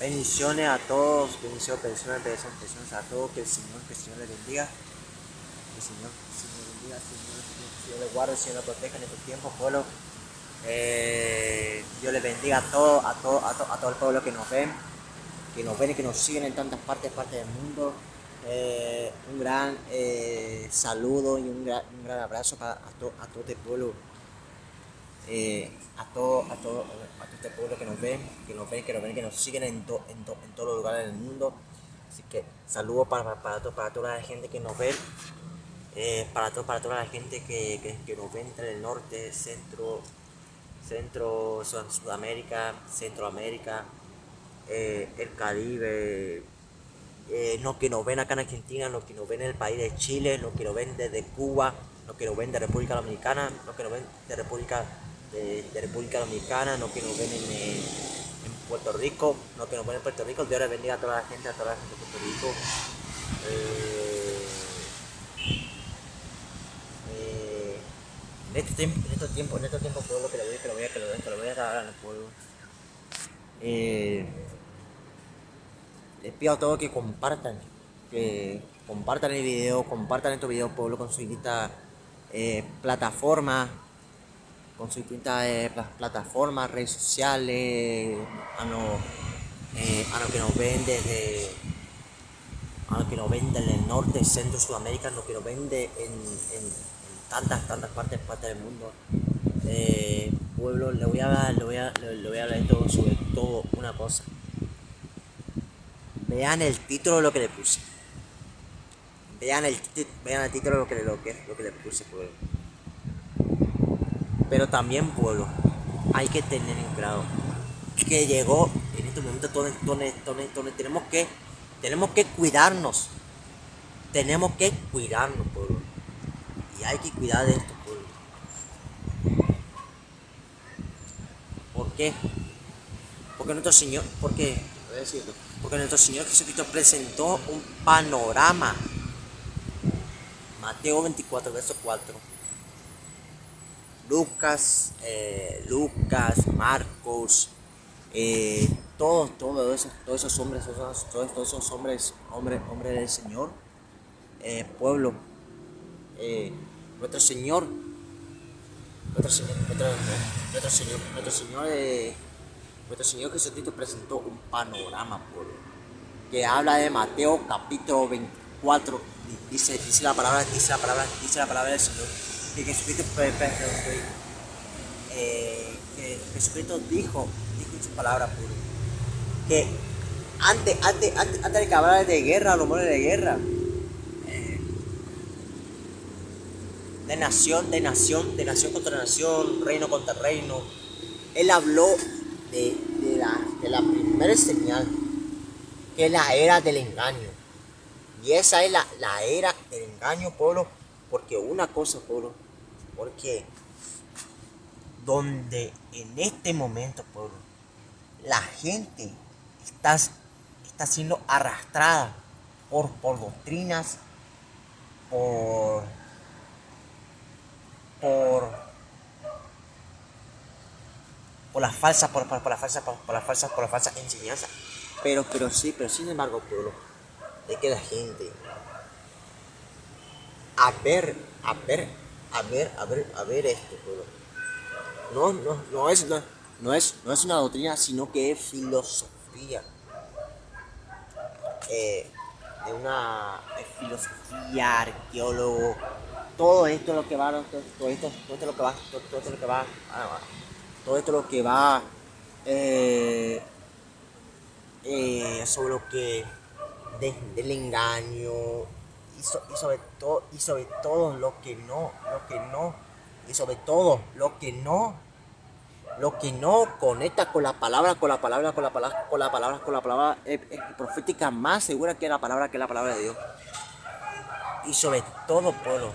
Bendiciones a todos, bendiciones a todos, que el Señor les bendiga, que el Señor les bendiga, que el Señor les guarde, el Señor les proteja en estos tiempos, pueblo. Dios les bendiga a todo el pueblo que nos ven y que nos siguen en tantas partes del mundo. Un gran saludo y un gran abrazo a todo este pueblo. A todo este pueblo que nos siguen en todos los lugares del mundo. Así que saludos para toda la gente que nos ve, para toda la gente que nos ve entre el norte, Sudamérica, Centroamérica, el Caribe, los que nos ven acá en Argentina, los que nos ven en el país de Chile, los que nos ven desde Cuba, los que nos ven de República Dominicana, los que nos ven de República Dominicana, los que nos ven en Puerto Rico, los que nos ven en Puerto Rico. Dios les bendiga a toda la gente de Puerto Rico. En estos tiempos, pueblo, que lo voy a dar al pueblo. Les pido a todos que compartan el video, compartan estos videos, pueblo, con su distintas plataformas, redes sociales, a los que nos ven desde el norte, centro, Sudamérica, a los que nos ven en tantas partes del mundo. Pueblo, le voy a hablar sobre todo una cosa. Vean el título de lo que le puse. Vean el título de lo que le puse, pueblo. Pero también, pueblo, hay que tener en claro que llegó en este momento donde tenemos que cuidarnos. Tenemos que cuidarnos, pueblo. Y hay que cuidar de esto, pueblo. ¿Por qué? Porque nuestro Señor Jesucristo presentó un panorama. Mateo 24, verso 4. Lucas, Marcos, todos esos hombres del Señor, pueblo, nuestro Señor, nuestro Señor Jesucristo presentó un panorama, pueblo, que habla de Mateo capítulo 24. Dice la palabra del Señor, que Jesucristo dijo en su palabra, pueblo, que antes de que hablara de guerra, rumores de guerra, de nación contra nación, reino contra reino, él habló de la primera señal, que es la era del engaño. Y esa es la era del engaño, pueblo, porque una cosa, pueblo, porque donde en este momento, pueblo, la gente está siendo arrastrada por doctrinas, por las falsas enseñanzas. Pero sin embargo, pueblo, de que la gente a ver esto, pueblo, no es una doctrina, sino que es filosofía, arqueólogo, todo esto es lo que va, sobre lo que del engaño, y sobre todo lo que no, y sobre todo lo que no conecta con la palabra profética más segura, que es la palabra de Dios. Y sobre todo, pueblo,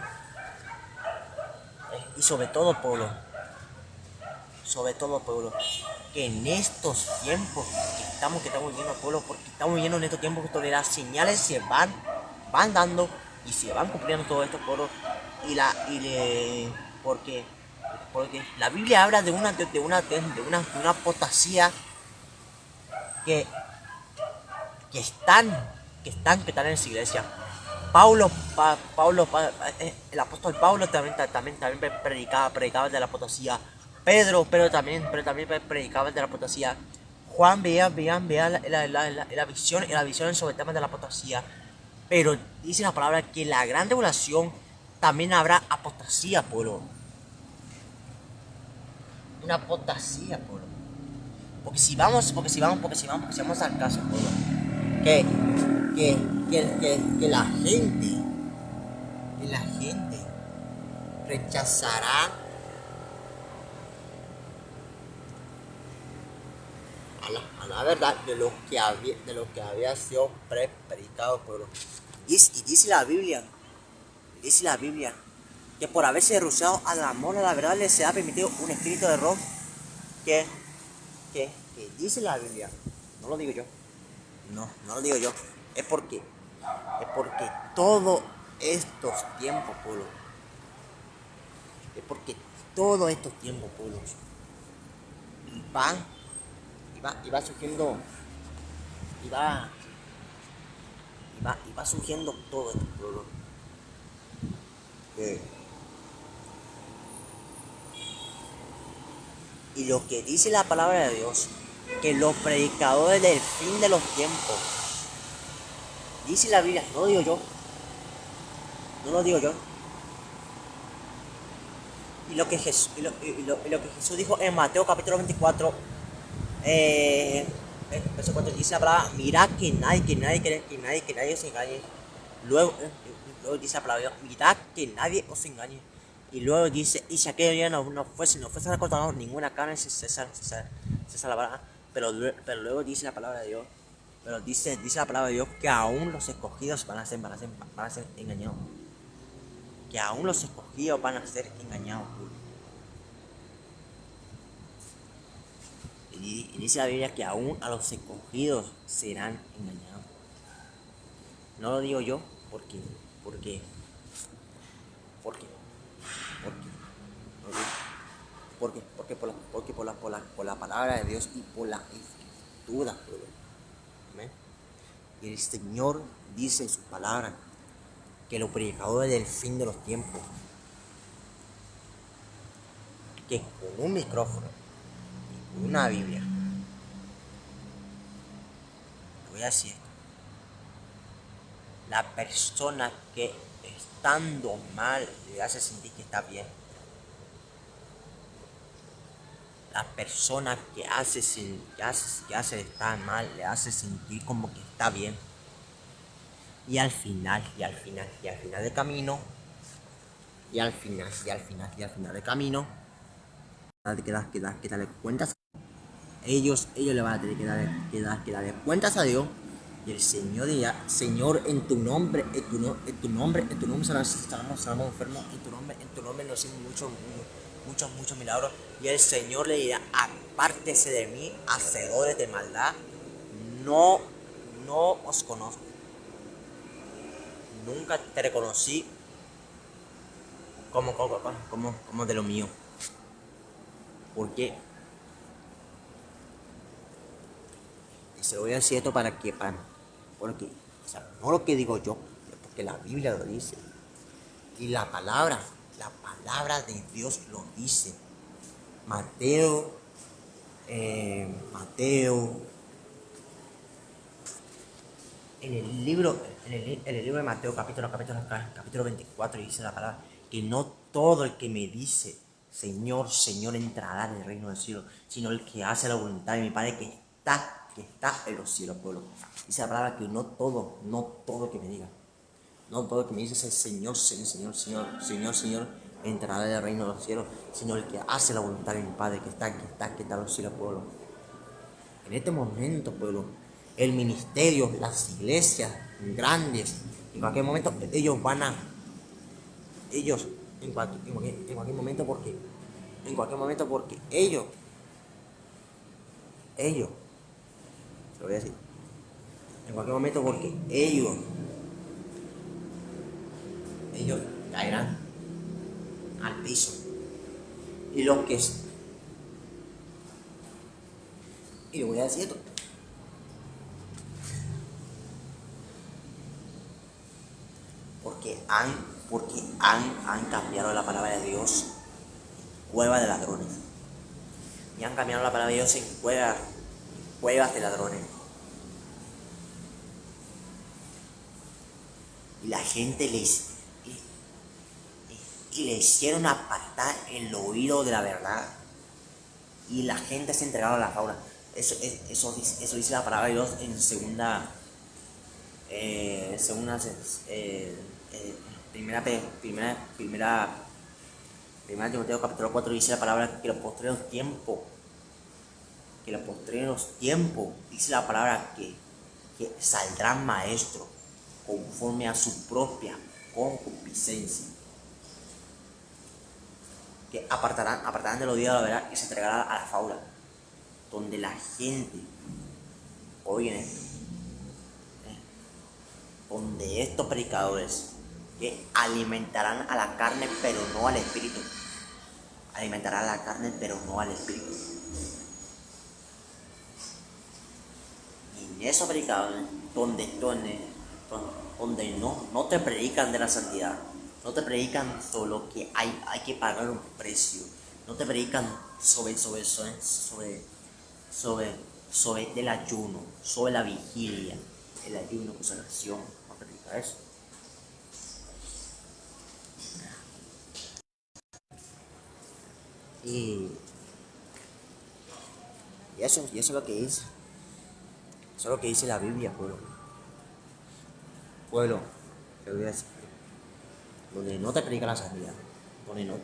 que en estos tiempos que estamos viviendo, pueblo, porque estamos viviendo en estos tiempos donde las señales se van dando y se van cumpliendo todo esto, pueblo, porque la Biblia habla de una apostasía que que están en su iglesia. El apóstol Pablo también predicaba de la apostasía. Pedro también predicaba de la apostasía. Juan veía la visión sobre el tema de la apostasía. Pero dice la palabra que en la gran tribulación también habrá apostasía, pueblo. Una apostasía, pueblo. Porque si vamos al caso, pueblo. Que, que la gente rechazará a la verdad de lo que había sido predicado, pueblo. Y dice la Biblia, que por haberse rehusado al amor a la verdad les será permitido un espíritu de error que, que dice la Biblia. No lo digo yo. No lo digo yo. Es porque todos estos tiempos, pueblo. Es porque todos estos tiempos, pueblo. Y va surgiendo. Y va surgiendo todo esto, pueblo. Y lo que dice la palabra de Dios, que los predicadores del fin de los tiempos, dice la Biblia, no lo digo yo, no lo digo yo. Y lo que Jesús dijo en Mateo capítulo 24, verso 4, dice la palabra, mirad que nadie os engañe. Luego dice la palabra, mirad que nadie os engañe. Y luego dice, y si aquel día no fuese recortado ninguna carne se salvará. Pero luego dice la palabra de Dios, pero dice la palabra de Dios que aún los escogidos van a ser engañados. Que aún los escogidos van a ser engañados. Y dice la Biblia que aún a los escogidos serán engañados. No lo digo yo porque por la palabra de Dios y por la escritura. ¿Amén? Y el Señor dice en su palabra que los predicadores del fin de los tiempos, que con un micrófono y con una Biblia, le voy a decir esto, la persona que estando mal le hace sentir que está bien, la persona que hace estar mal le hace sentir como que está bien, y al final del camino, que darle cuentas, ellos le van a tener que darle cuentas a Dios. Y el Señor dirá, Señor, en tu nombre sanamos enfermos, en tu nombre nos hicimos muchos milagros. Y el Señor le dirá, apártese de mí, hacedores de maldad, no os conozco. Nunca te reconocí como de lo mío. ¿Por qué? Y se lo voy a decir esto porque, o sea, no lo que digo yo, porque la Biblia lo dice. Y la palabra de Dios lo dice. Mateo, en el libro de Mateo, capítulo 24, dice la palabra, que no todo el que me dice, Señor, Señor, entrará en el reino del cielo, sino el que hace la voluntad de mi Padre que está en los cielos, pueblo. Dice la palabra que no todo el que me diga, no todo el que me dice Señor, Señor, entrará en el reino de los cielos, sino el que hace la voluntad de mi Padre que está en los cielos, pueblo. En este momento, pueblo, el ministerio, las iglesias grandes, en cualquier momento en cualquier momento porque ellos, se lo voy a decir, en cualquier momento porque ellos caerán al piso. Y lo que es, y le voy a decir esto, han cambiado la palabra de Dios en cueva de ladrones. Y han cambiado la palabra de Dios en cuevas de ladrones. Y la gente le hicieron apartar el oído de la verdad. Y la gente se entregaba a la fábula. Eso dice la palabra de Dios en primera Timoteo capítulo 4 dice la palabra que los postreros tiempos, dice la palabra que saldrán maestros conforme a su propia concupiscencia, que apartarán del oído de la verdad y se entregarán a la fábula, donde la gente, oigan esto, donde estos predicadores que alimentarán a la carne pero no al espíritu, alimentarán a la carne pero no al espíritu. Y en esos predicadores donde no te predican de la santidad, no te predican solo que hay que pagar un precio, no te predican sobre el ayuno, sobre la vigilia, el ayuno, consagración, no te predica eso. Y eso es lo que dice. Eso es lo que dice la Biblia, pueblo. Pueblo, te voy a decir. Donde no te predican la santidad, donde no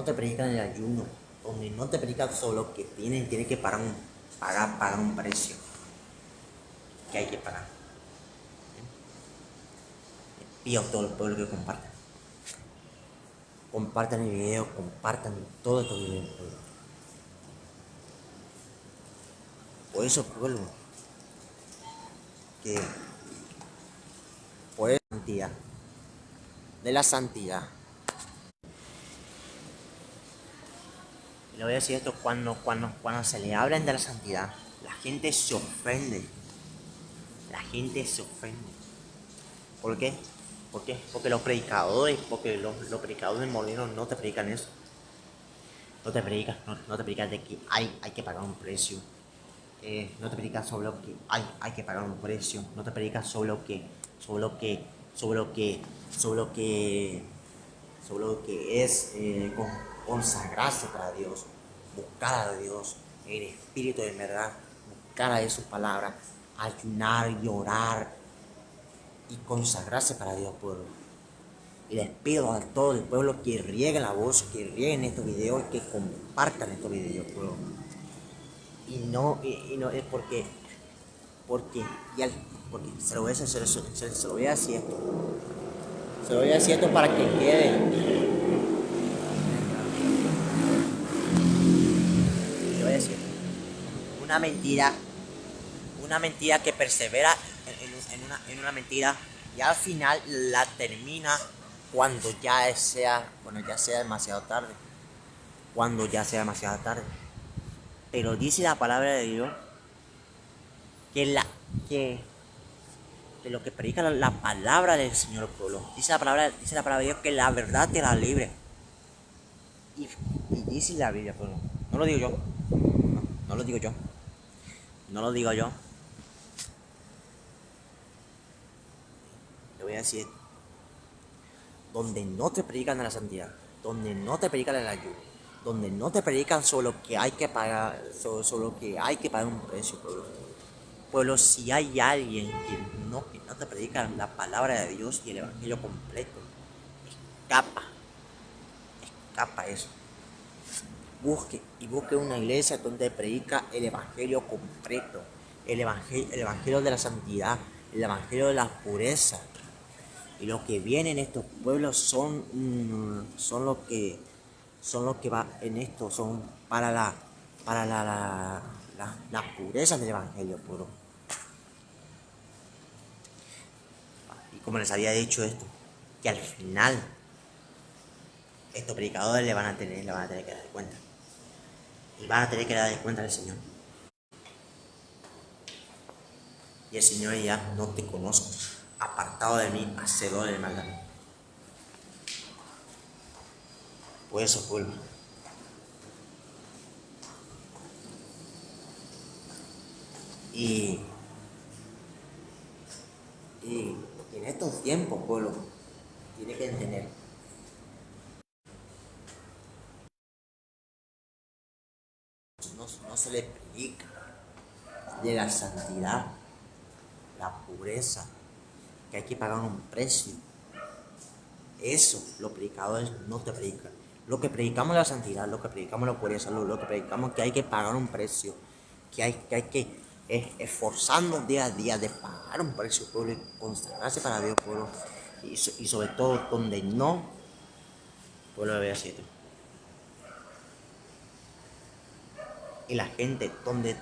te predican el ayuno, donde no te predican solo que tienen que pagar un precio que hay que pagar. Pido a todos los pueblos que compartan el video, compartan todo estos videos, pueblo. Por eso, pueblo, que por la santidad, de la santidad. Y le voy a decir esto, cuando se le hablan de la santidad, la gente se ofende. La gente se ofende. ¿Por qué? Porque los predicadores de Molino no te predican eso. No te predican de que hay que pagar un precio. No te predican sobre lo que hay que pagar un precio. No te predican sobre lo que es consagrarse para Dios, buscar a Dios en espíritu de verdad, buscar a su palabra, ayunar y orar y consagrarse para Dios, pueblo. Y les pido a todo el pueblo que rieguen la voz, que rieguen estos videos, que compartan estos videos, pueblo. Y no es porque se lo voy a decir esto. Se lo voy a decir esto para que quede. Le voy a decir una mentira que persevera en una mentira y al final la termina cuando ya sea demasiado tarde. Pero dice la palabra de Dios que lo que predica la palabra del Señor, pueblo. Dice la palabra de Dios que la verdad te la libre. Y dice la Biblia, pueblo. No lo digo yo. No lo digo yo. Le voy a decir, donde no te predican de la santidad, donde no te predican el ayuno, donde no te predican solo que hay que pagar, solo que hay que pagar un precio, pueblo. Pueblo, si hay alguien que no te predica la palabra de Dios y el evangelio completo, escapa eso. Busque una iglesia donde predica el evangelio completo, el evangelio de la santidad, el evangelio de la pureza. Y los que vienen estos pueblos son los que va en esto, son para la pureza del evangelio puro. Y como les había dicho esto, que al final estos predicadores le van a tener que dar cuenta. Y van a tener que dar cuenta al Señor. Y el Señor ya no te conoce. apartado de mí, hacedor de maldad. Por eso, pueblo. Y, y en estos tiempos, pueblo, tiene que entender. No se le predica de la santidad, la pureza, que hay que pagar un precio. Eso, los predicadores no te predican. Lo que predicamos es la santidad, lo que predicamos es la pureza, lo que predicamos es que hay que pagar un precio, que hay que esforzarnos día a día de pagar un precio, pueblo, y consagrarse para Dios, pueblo. Y sobre todo, donde no, pueblo, lo voy a decir. Y la gente, donde,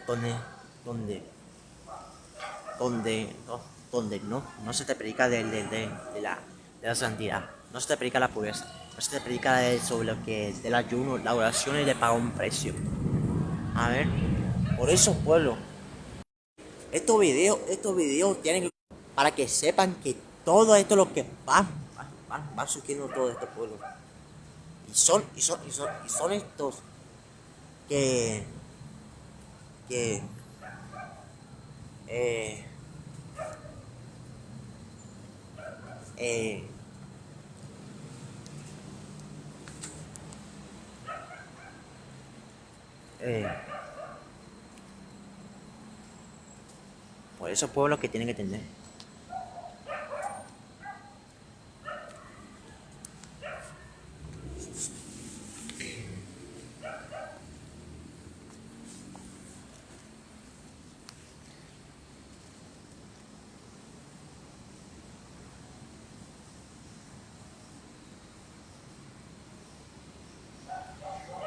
no, no se te predica de la santidad, no se te predica la pureza, no se te predica sobre lo que es del ayuno, la oración y de pagar un precio. A ver, por eso, pueblo, estos videos tienen que, para que sepan que todo esto es lo que va surgiendo todo esto, pueblo. Y son estos que, que, eh, eh, eh, por eso, pueblo, que tienen que entender.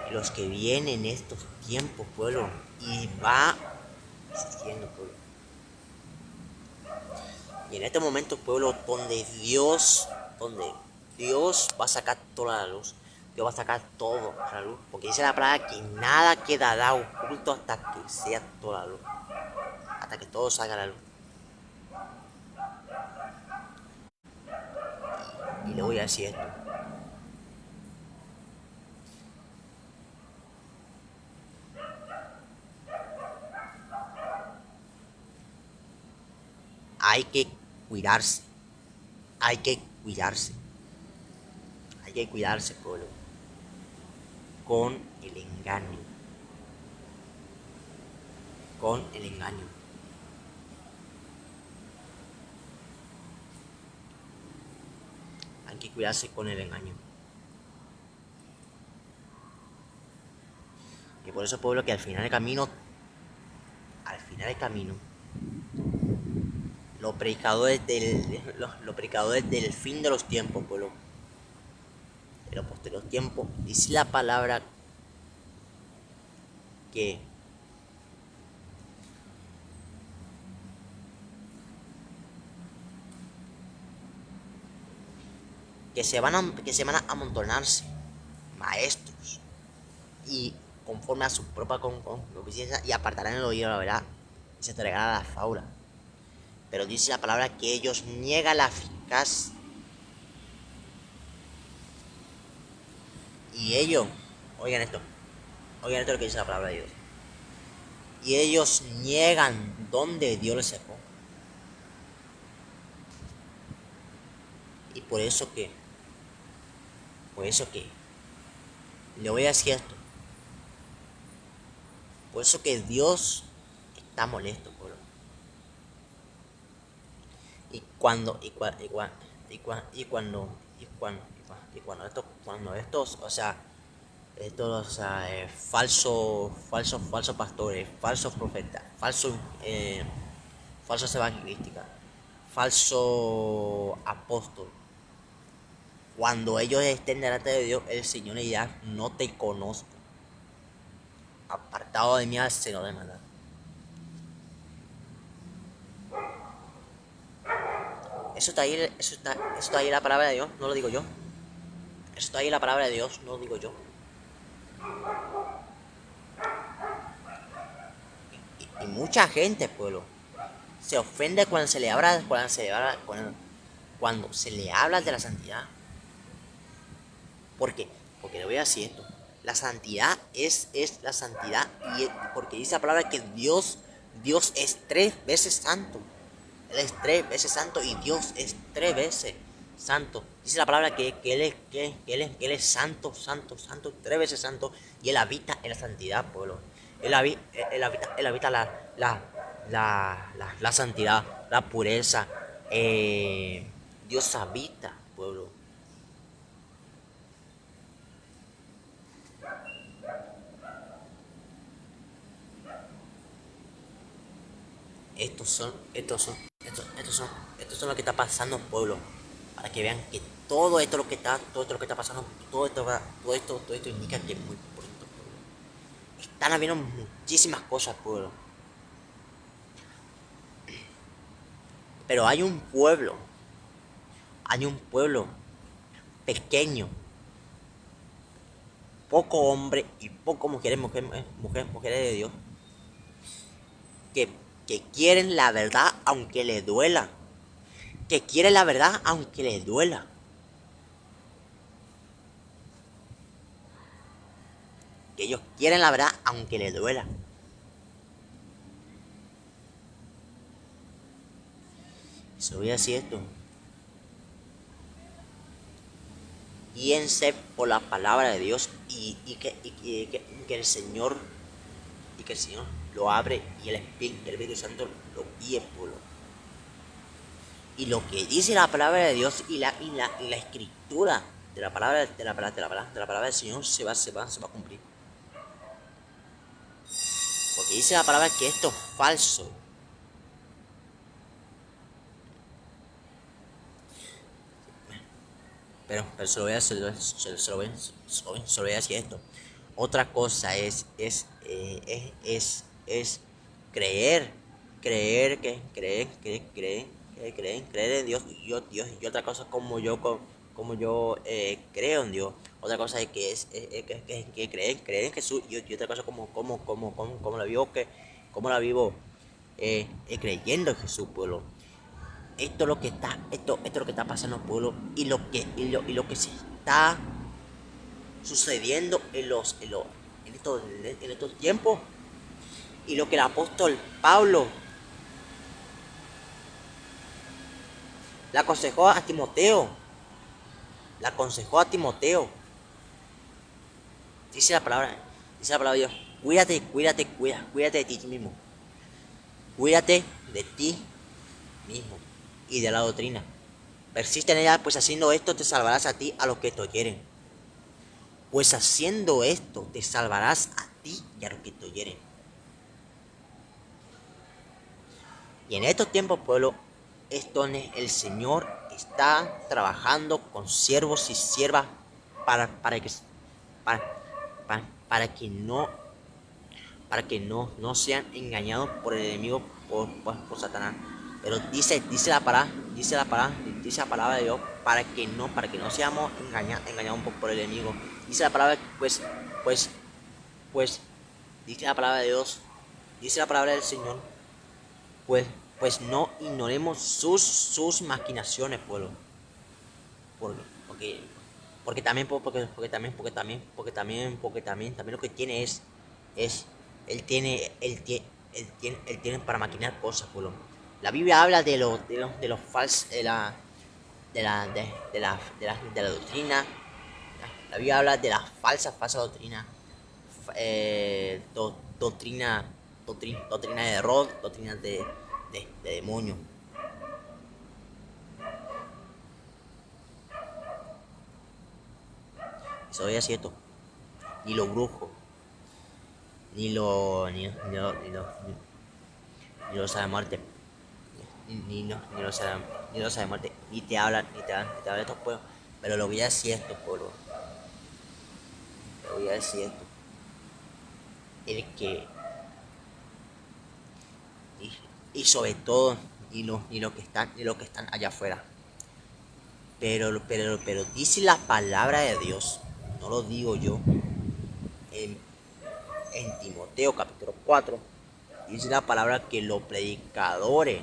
Los que vienen estos tiempos, pueblo, y va surgiendo, pueblo. Y en este momento, pueblo, donde Dios va a sacar toda la luz, Dios va a sacar todo a la luz, porque dice la palabra que nada quedará oculto hasta que sea toda la luz, hasta que todo salga a la luz. Y le voy a decir esto: hay que cuidarse, hay que cuidarse, hay que cuidarse, pueblo, con el engaño, con el engaño. Hay que cuidarse con el engaño. Y por eso, pueblo, que al final del camino, los predicadores del fin de los tiempos, pueblo, de los posteriores tiempos, dice la palabra que que se van a amontonarse maestros y conforme a su propia concupiscencia y apartarán el oído, la verdad, y se entregarán a la faula. Pero dice la palabra que ellos niegan la eficaz. Y ellos, oigan esto, oigan esto lo que dice la palabra de Dios. Y ellos niegan donde Dios les sacó. Y por eso que, le voy a decir esto. Por eso que Dios está molesto, pueblo. Y cuando, y, cua, y, cua, y, cua, y cuando, y cuando, y cuando estos, o sea, estos, o sea, falsos pastores, falsos profetas, falsos evangelísticas, falso apóstol, cuando ellos estén delante de Dios, el Señor le dirá: no te conozco, apartado de mí, al Señor de maldad. Eso está ahí en la palabra de Dios, no lo digo yo. Eso está ahí en la palabra de Dios, no lo digo yo. Y mucha gente, pueblo, se ofende cuando se le habla, cuando se le habla de la santidad. ¿Por qué? Porque le voy a decir esto. La santidad es la santidad, y porque dice la palabra que Dios es 3 veces santo. Él es 3 veces santo y Dios es 3 veces santo. Dice la palabra que Él es santo, santo, santo, 3 veces santo, y Él habita en la santidad, pueblo. Él habita la santidad, la pureza. Dios habita, pueblo. Estos son lo que está pasando, pueblo. Para que vean que todo esto lo que está pasando, todo esto indica que es muy pronto, pueblo. Están habiendo muchísimas cosas, pueblo. Pero hay un pueblo pequeño, poco hombre y poco mujeres de Dios, que, que quieren la verdad aunque les duela. Que quieren la verdad aunque les duela. Que ellos quieren la verdad aunque les duela. Se voy a decir esto. Guíense por la palabra de Dios y que el Señor lo abre y el Espíritu Santo lo guíe, pueblo. Y lo que dice la palabra de Dios y la escritura de la palabra del Señor se va a cumplir. Porque dice la palabra que esto es falso. Pero se lo voy a decir esto. Otra cosa es creer, creer en Dios, y otra cosa como yo creo en Dios. Otra cosa es que creer en Jesús, y otra cosa como la vivo creyendo en Jesús, pueblo. Esto es lo que está pasando, pueblo, y lo que se está sucediendo en estos tiempos, y lo que el apóstol Pablo le aconsejó a Timoteo. Dice la palabra, de Dios, cuídate de ti mismo. Cuídate de ti mismo y de la doctrina. Persiste en ella, pues haciendo esto te salvarás a ti, a los que te oyeren. Pues haciendo esto te salvarás a ti y a los que te oyeren. Y en estos tiempos, pueblo, es donde el Señor está trabajando con siervos y siervas para que no sean engañados por el enemigo, por Satanás. Pero dice la palabra de Dios para que no seamos engañados por el enemigo. Dice la palabra, pues dice la palabra de Dios, dice la palabra del Señor, pues no ignoremos sus maquinaciones, pueblo. Porque también lo que tiene es él tiene para maquinar cosas, pueblo. La Biblia habla de los falsos, de la doctrina. La Biblia habla de la falsa doctrina, doctrina de error, doctrina de demonio. Eso es cierto. Ni los brujos, ni los de muerte, ni los de muerte, ni te hablan de estos pueblos. Pero lo voy a decir esto, pueblo. Lo voy a decir esto. El que y sobre todo ni lo que están allá afuera. Pero dice la palabra de Dios, no lo digo yo. En Timoteo capítulo 4 dice la palabra que los predicadores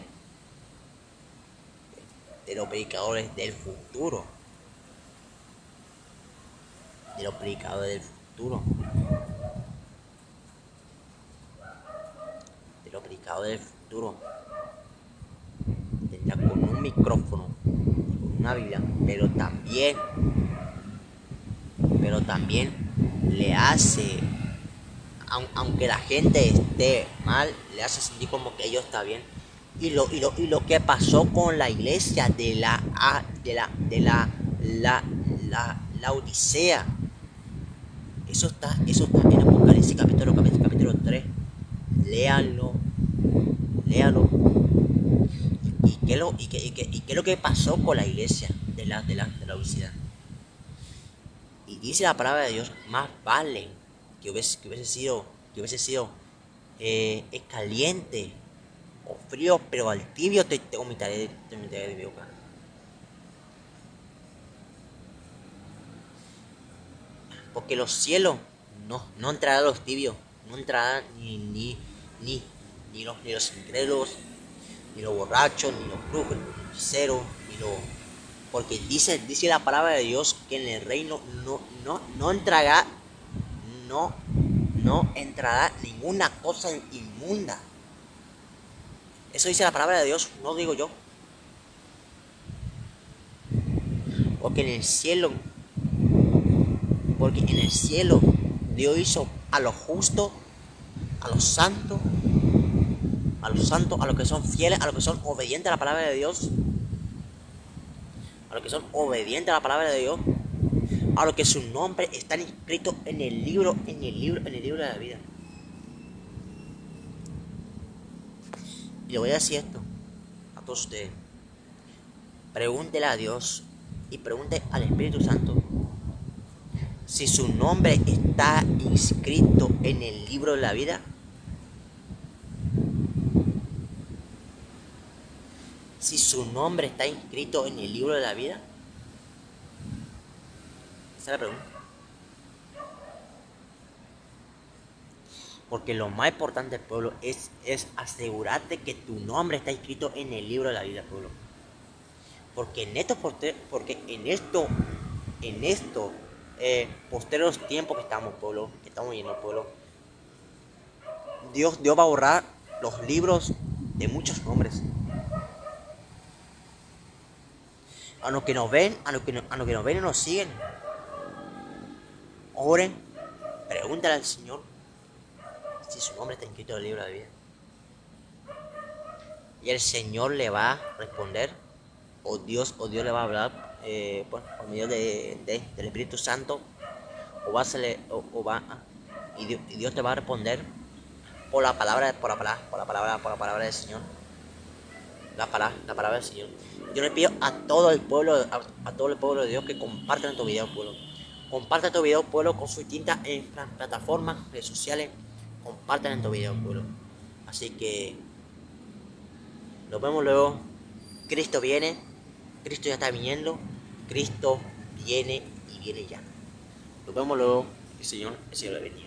de los predicadores del futuro. De los predicadores del futuro. De los predicadores del futuro. Tendrá con un micrófono, con una Biblia, pero también le hace, aunque la gente esté mal, le hace sentir como que ellos están bien. Y lo que pasó con la iglesia de la Odisea, eso está en Apocalipsis capítulo 3. Léanlo. ¿Y qué es lo que pasó con la iglesia de la Odisea? Y dice la palabra de Dios, más vale que hubiese sido es caliente o frío, pero al tibio te vomitaré de mi boca. Porque los cielos no entrarán los tibios, no entrarán ni los incrédulos, ni los borrachos, ni los brujos, ni los hechiceros, porque dice la palabra de Dios que en el reino no entrará ninguna cosa inmunda. Eso dice la palabra de Dios, no digo yo. Porque en el cielo Dios hizo a los justos, a los santos, a los que son fieles, a los que son obedientes a la palabra de Dios, a los que son obedientes a la palabra de Dios, a los que su nombre está inscrito en el libro de la vida. Y le voy a decir esto a todos ustedes. Pregúntele a Dios y pregunte al Espíritu Santo si su nombre está inscrito en el libro de la vida. Si su nombre está inscrito en el libro de la vida. Esa es la pregunta. Porque lo más importante, pueblo, es asegurarte que tu nombre está inscrito en el libro de la vida, pueblo. Porque en estos posteros tiempos que estamos, pueblo, que estamos viendo, pueblo, Dios va a borrar los libros de muchos nombres. A los que nos ven, a los que nos ven y nos siguen, oren, pregúntale al Señor si su nombre está inscrito en el libro de la vida. Y el Señor le va a responder, o Dios le va a hablar por medio del Espíritu Santo, y Dios te va a responder por la palabra del Señor. La palabra del Señor. Yo le pido a todo el pueblo de Dios que compartan estos videos, pueblo. Compartan estos videos, pueblo, con su tinta en plataformas, redes sociales. Compartan estos videos, pueblo. Así que nos vemos luego. Cristo viene. Cristo ya está viniendo. Cristo viene y viene ya. Nos vemos luego. El Señor le bendiga.